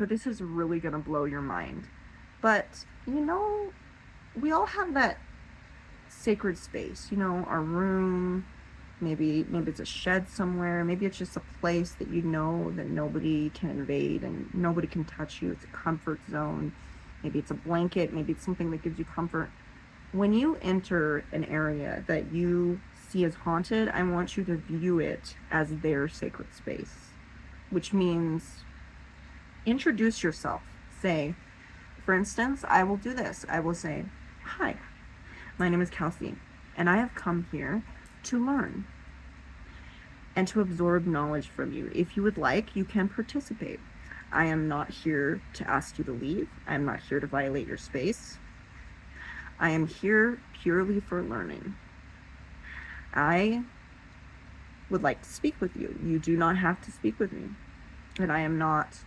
So this is really gonna blow your mind. But, we all have that sacred space, our room, maybe it's a shed somewhere, maybe it's just a place that that nobody can invade and nobody can touch you. It's a comfort zone. Maybe it's a blanket, maybe it's something that gives you comfort. When you enter an area that you see as haunted, I want you to view it as their sacred space, which means introduce yourself. Say, for instance, I will do this. I will say, "Hi, my name is Kelsey, and I have come here to learn and to absorb knowledge from you. If you would like, you can participate. I am not here to ask you to leave. I am not here to violate your space. I am here purely for learning. I would like to speak with you. You do not have to speak with me. And I am not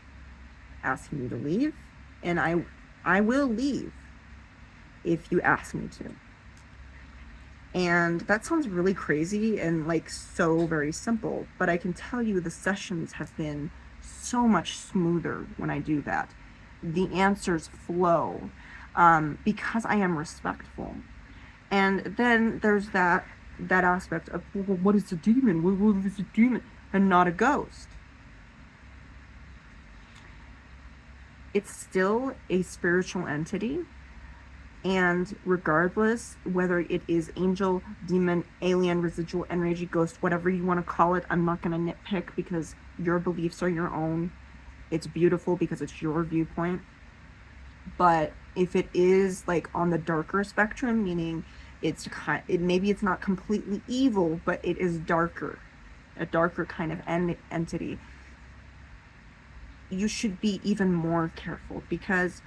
asking you to leave. And I will leave if you ask me to." And that sounds really crazy and like so very simple, but I can tell you the sessions have been so much smoother when I do that. The answers flow because I am respectful. And then there's that aspect of, well, what is a demon? What is a demon and not a ghost? It's still a spiritual entity. And regardless whether it is angel, demon, alien, residual energy, ghost, whatever you want to call it, I'm not going to nitpick because your beliefs are your own. It's beautiful because it's your viewpoint. But if it is like on the darker spectrum, meaning maybe it's not completely evil, but it is darker, a darker kind of entity, you should be even more careful, because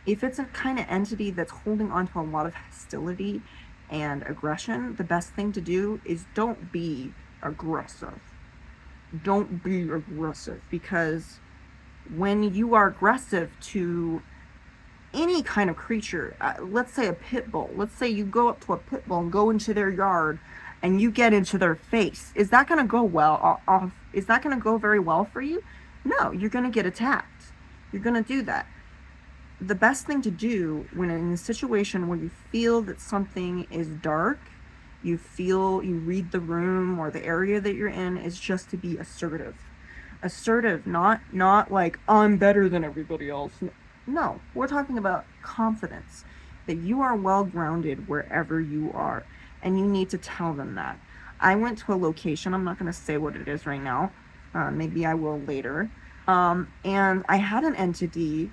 if it's a kind of entity that's holding on to a lot of hostility and aggression, the best thing to do is don't be aggressive. Don't be aggressive, because when you are aggressive to any kind of creature, let's say a pit bull, let's say you go up to a pit bull and go into their yard and you get into their face, is that going to go well off? Is that going to go very well for you? No, you're going to get attacked. You're going to do that. The best thing to do when in a situation where you feel that something is dark, you read the room or the area that you're in, is just to be assertive. Assertive, not like I'm better than everybody else. No, we're talking about confidence, that you are well grounded wherever you are, and you need to tell them that. I went to a location, I'm not going to say what it is right now, maybe I will later, and I had an entity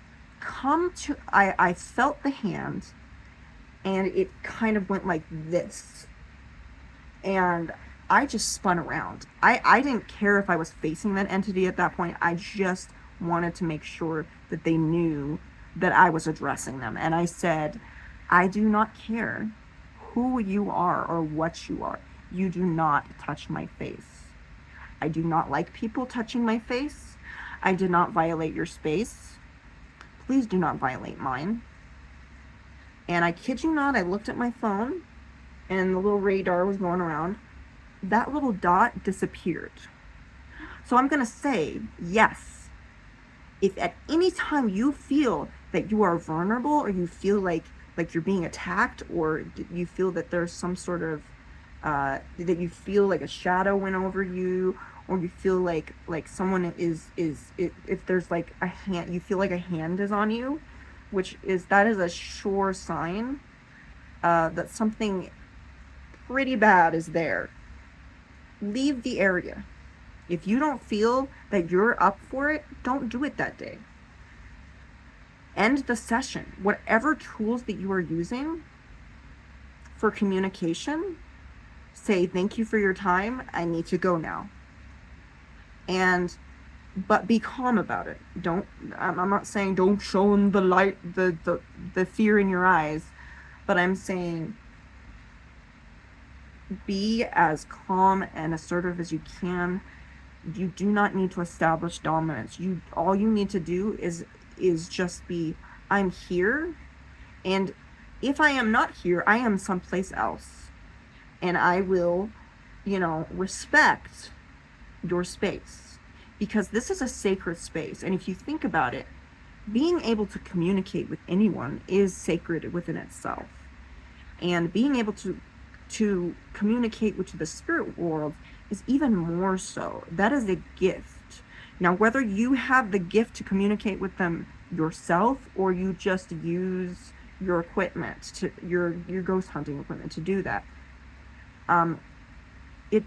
I felt the hand, and it kind of went like this, and I just spun around. I didn't care if I was facing that entity at that point. I just wanted to make sure that they knew that I was addressing them. And I said, I do not care who you are or what you are. You do not touch my face. I do not like people touching my face. I did not violate your space. Please do not violate mine. And I kid you not, I looked at my phone and the little radar was going around. That little dot disappeared. So I'm going to say, yes, if at any time you feel that you are vulnerable, or you feel like you're being attacked, or you feel that there's some sort of, that you feel like a shadow went over you, or you feel like someone if there's like a hand, you feel like a hand is on you, that is a sure sign that something pretty bad is there. Leave the area. If you don't feel that you're up for it, don't do it that day. End the session. Whatever tools that you are using for communication, say thank you for your time, I need to go now. But be calm about it. I'm not saying don't show them the light, the fear in your eyes, but I'm saying be as calm and assertive as you can. You do not need to establish dominance. All you need to do is just be, I'm here, and if I am not here, I am someplace else, and I will, respect your space, because this is a sacred space. And if you think about it, being able to communicate with anyone is sacred within itself. And being able to communicate with the spirit world is even more so. That is a gift. Now, whether you have the gift to communicate with them yourself, or you just use your equipment, to your ghost hunting equipment to do that, it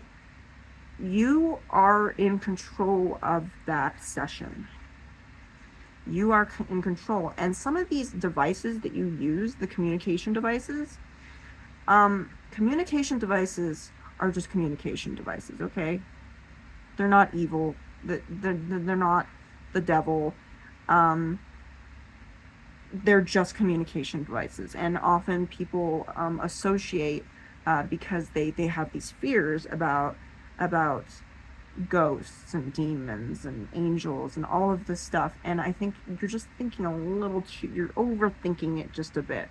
you are in control of that session. You are in control. And some of these devices that you use, the communication devices are just communication devices, okay? They're not evil. They're not the devil. They're just communication devices. And often people associate, because they have these fears about ghosts and demons and angels and all of this stuff. And I think you're just thinking you're overthinking it just a bit.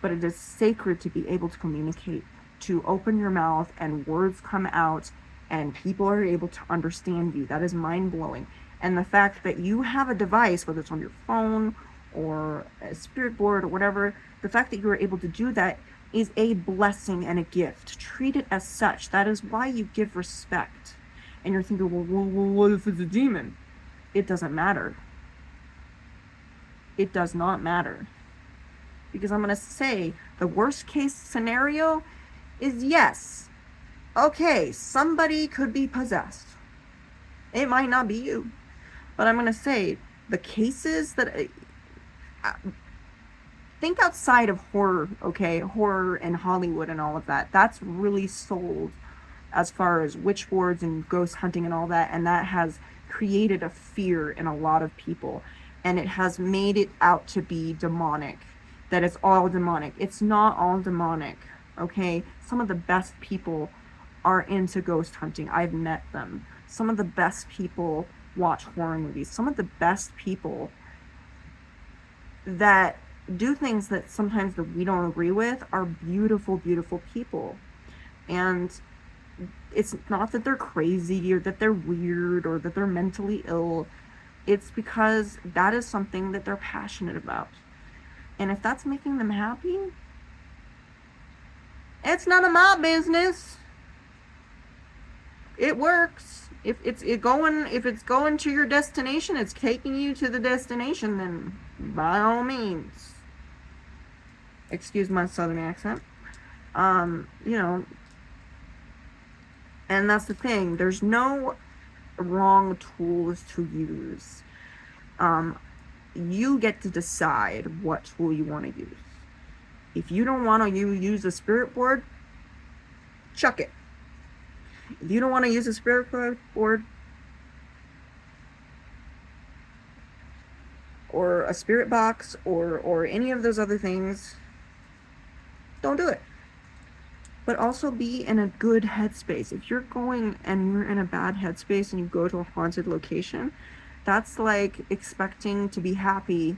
But it is sacred to be able to communicate, to open your mouth and words come out and people are able to understand you. That is mind-blowing. And the fact that you have a device, whether it's on your phone or a spirit board or whatever, the fact that you are able to do that is a blessing and a gift. Treat it as such. That is why you give respect. And you're thinking, well, what if it's a demon? It doesn't matter. It does not matter. Because I'm going to say the worst case scenario is, yes, okay, somebody could be possessed. It might not be you. But I'm going to say the cases that... think outside of horror, okay? Horror and Hollywood and all of that. That's really sold as far as witch boards and ghost hunting and all that. And that has created a fear in a lot of people. And it has made it out to be demonic. That it's all demonic. It's not all demonic, okay? Some of the best people are into ghost hunting. I've met them. Some of the best people watch horror movies. Some of the best people that do things that sometimes that we don't agree with are beautiful, beautiful people. And it's not that they're crazy or that they're weird or that they're mentally ill. It's because that is something that they're passionate about. And if that's making them happy, it's none of my business. It works. If it's going to your destination, it's taking you to the destination, then by all means. Excuse my southern accent. You know, and that's the thing. There's no wrong tools to use. You get to decide what tool you want to use. If you don't want to use a spirit board, chuck it. If you don't want to use a spirit board or a spirit box or any of those other things, don't do it. But also be in a good headspace. If you're going and you're in a bad headspace and you go to a haunted location, that's like expecting to be happy.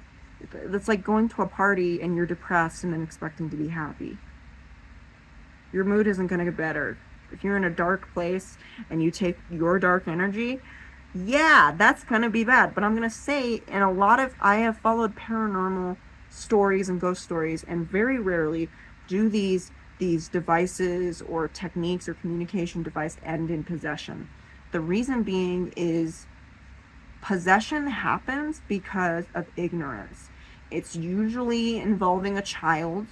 That's like going to a party and you're depressed and then expecting to be happy. Your mood isn't going to get better. If you're in a dark place and you take your dark energy, yeah, that's going to be bad. But I'm going to say, I have followed paranormal stories and ghost stories, and very rarely do these devices or techniques or communication device end in possession. The reason being is possession happens because of ignorance. It's usually involving a child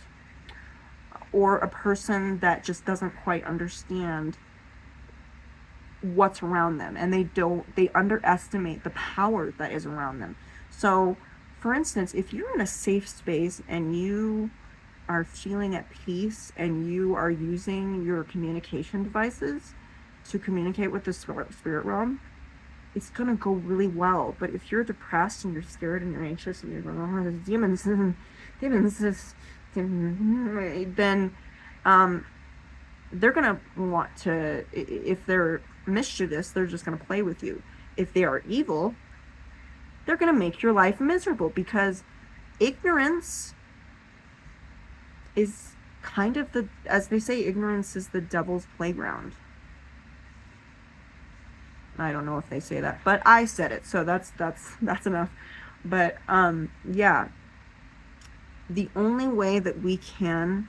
or a person that just doesn't quite understand what's around them, and they underestimate the power that is around them. So, for instance, if you're in a safe space and you are feeling at peace and you are using your communication devices to communicate with the spirit realm, it's gonna go really well. But if you're depressed and you're scared and you're anxious and you're going, oh, there's demons, then they're gonna want to, if they're mischievous, they're just gonna play with you. If they are evil, they're gonna make your life miserable, because ignorance is kind of as they say, ignorance is the devil's playground. I don't know if they say that, but I said it, so that's enough. But yeah, the only way that we can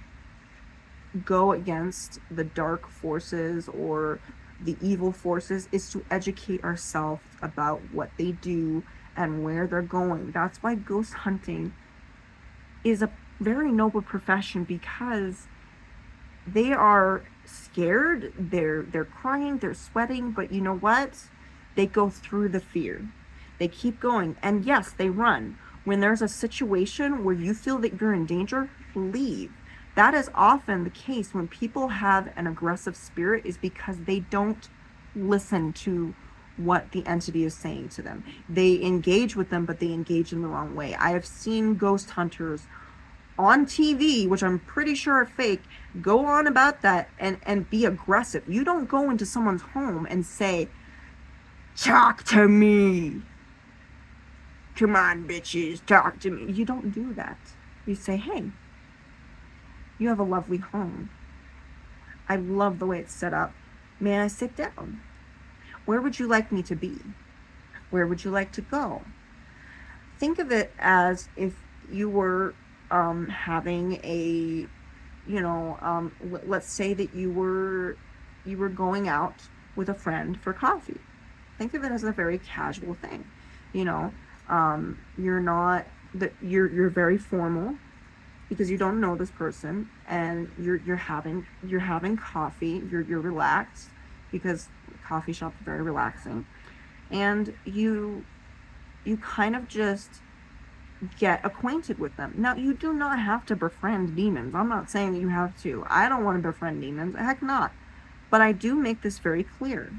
go against the dark forces or the evil forces is to educate ourselves about what they do and where they're going. That's why ghost hunting is a very noble profession, because they are scared, they're crying, they're sweating, but you know what? They go through the fear. They keep going. And yes, they run. When there's a situation where you feel that you're in danger, leave. That is often the case when people have an aggressive spirit, is because they don't listen to what the entity is saying to them. They engage with them, but they engage in the wrong way. I have seen ghost hunters on TV, which I'm pretty sure are fake, go on about that and be aggressive. You don't go into someone's home and say, "Talk to me. Come on, bitches, talk to me." You don't do that. You say, "Hey, you have a lovely home. I love the way it's set up. May I sit down? Where would you like me to be? Where would you like to go?" Think of it as if you were having a, let's say that you were going out with a friend for coffee. Think of it as a very casual thing. You know, you're not that you're very formal, because you don't know this person, and you're having coffee. You're relaxed, because coffee shops are very relaxing, and you kind of just get acquainted with them. Now, you do not have to befriend demons. I'm not saying that you have to. I don't want to befriend demons. Heck not. But I do make this very clear.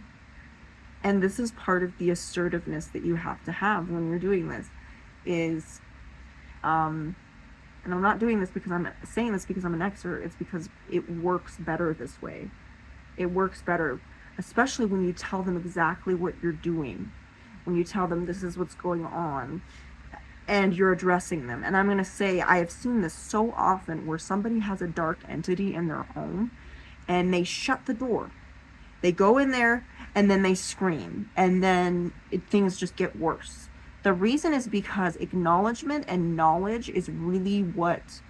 And this is part of the assertiveness that you have to have when you're doing this. Is, and I'm not doing this because I'm saying this because I'm an expert. It's because it works better this way. It works better, especially when you tell them exactly what you're doing. When you tell them this is what's going on, and you're addressing them. And I'm going to say, I have seen this so often where somebody has a dark entity in their home and they shut the door. They go in there and then they scream, and then things just get worse. The reason is because acknowledgement and knowledge is really what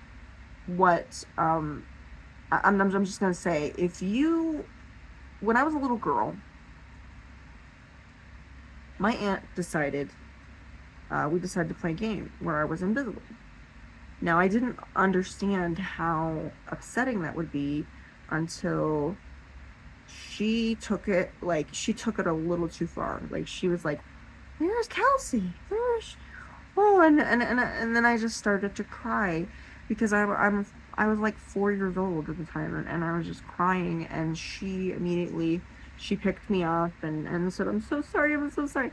I'm just going to say, when I was a little girl, my aunt decided we decided to play a game where I was invisible. Now, I didn't understand how upsetting that would be until she took it a little too far. Like, she was like, "Where's Kelsey? Where's oh?" And then I just started to cry, because I was like 4 years old at the time, and I was just crying, and she picked me up and said, "I'm so sorry, I'm so sorry."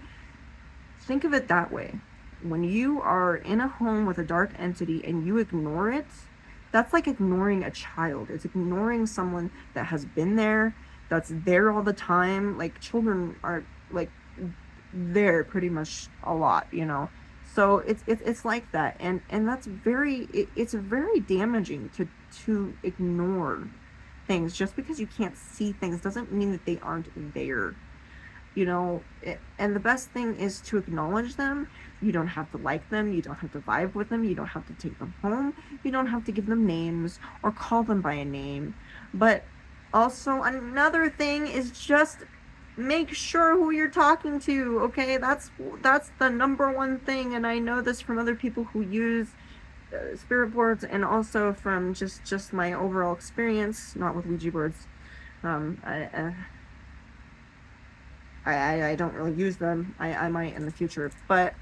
Think of it that way. When you are in a home with a dark entity and you ignore it, that's like ignoring a child. It's ignoring someone that has been there, that's there all the time. Like, children are like there pretty much a lot. So it's like that, and that's it's very damaging to ignore things. Just because you can't see things doesn't mean that they aren't there. And the best thing is to acknowledge them. You don't have to like them, you don't have to vibe with them, you don't have to take them home, you don't have to give them names or call them by a name. But also, another thing is just make sure who you're talking to. Okay, that's the number one thing, and I know this from other people who use spirit boards, and also from just my overall experience, not with Ouija boards. um I don't really use them. I might in the future, but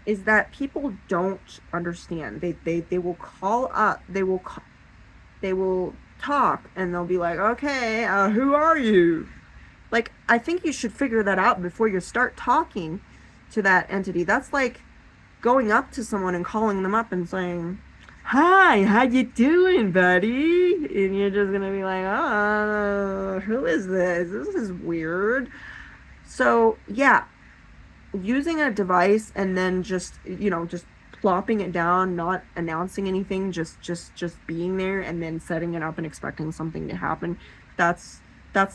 is that people don't understand. They will call up. They will talk, and they'll be like, "Okay, who are you?" Like, I think you should figure that out before you start talking to that entity. That's like going up to someone and calling them up and saying, "Hi, how you doing, buddy?" And you're just gonna be like, "Oh, who is this? This is weird." So yeah, using a device and then just plopping it down, not announcing anything, just being there, and then setting it up and expecting something to happen. That's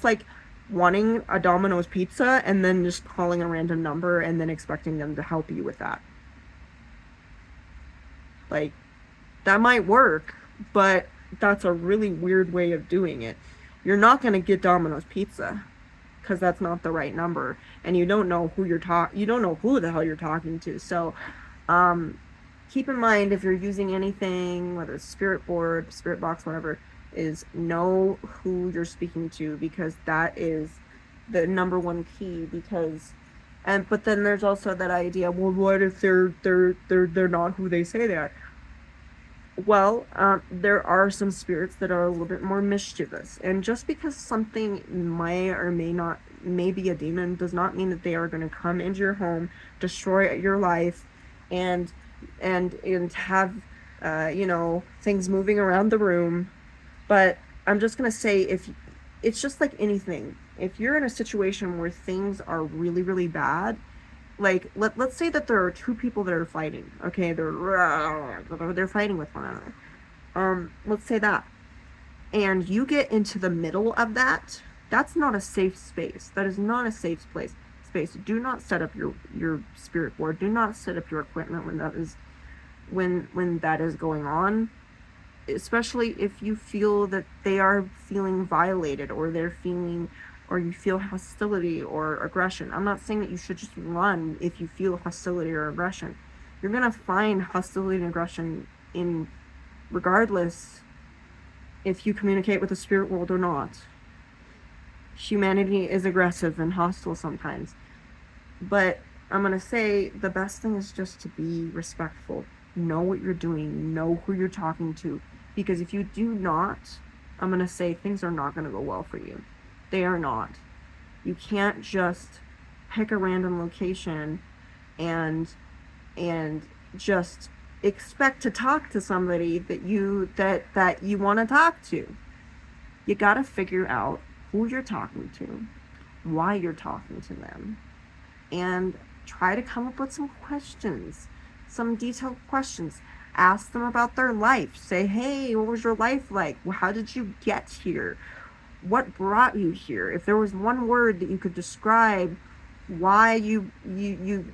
like wanting a Domino's pizza and then just calling a random number and then expecting them to help you with that. Like, that might work, but that's a really weird way of doing it. You're not going to get Domino's pizza because that's not the right number, and you don't know who you don't know who the hell you're talking to. So keep in mind, if you're using anything, whether it's spirit board, spirit box, whatever, is know who you're speaking to, because that is the number one key. Because but then there's also that idea, well, what if they're not who they say they are? Well, there are some spirits that are a little bit more mischievous, and just because something may or may be a demon, does not mean that they are going to come into your home, destroy your life, and have things moving around the room. But I'm just going to say, if it's just like anything, if you're in a situation where things are really, really bad, like let's say that there are two people that are fighting. Okay, they're fighting with one another. Let's say that, and you get into the middle of that. That's not a safe space. That is not a safe space. Do not set up your spirit board. Do not set up your equipment when that is going on, especially if you feel that they are feeling violated, or you feel hostility or aggression. I'm not saying that you should just run if you feel hostility or aggression. You're going to find hostility and aggression in regardless if you communicate with the spirit world or not. Humanity is aggressive and hostile sometimes. But I'm going to say the best thing is just to be respectful. Know what you're doing. Know who you're talking to. Because if you do not, I'm going to say things are not going to go well for you. They are not. You can't just pick a random location and just expect to talk to somebody that you want to talk to. You got to figure out who you're talking to, why you're talking to them, and try to come up with some questions, some detailed questions. Ask them about their life. Say, hey, what was your life like? How did you get here? What brought you here? If there was one word that you could describe why you came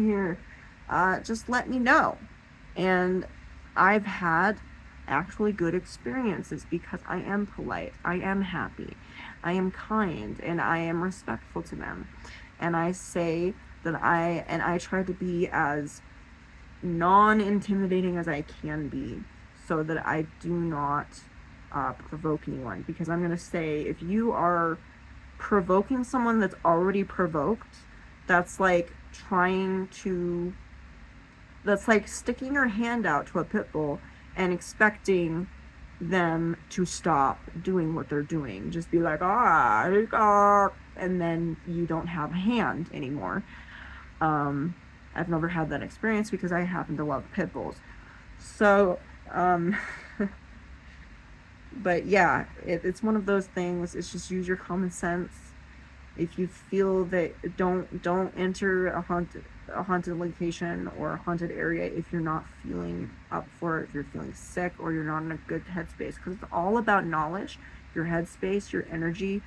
here, just let me know. And I've had actually good experiences because I am polite, I am happy, I am kind, and I am respectful to them. And I say that I try to be as non-intimidating as I can be, so that I do not provoke anyone. Because I'm going to say, if you are provoking someone that's already provoked, that's like sticking your hand out to a pit bull and expecting them to stop doing what they're doing. Just be like, and then you don't have a hand anymore. I've never had that experience because I happen to love pit bulls. So, but yeah, it's one of those things. It's just use your common sense. If you feel that, don't enter a haunted location or a haunted area if you're not feeling up for it, if you're feeling sick, or you're not in a good headspace. Because it's all about knowledge, your headspace, your energy,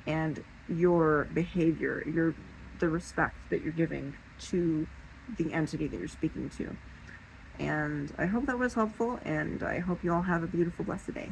and your behavior, the respect that you're giving to the entity that you're speaking to. And I hope that was helpful, and I hope you all have a beautiful, blessed day.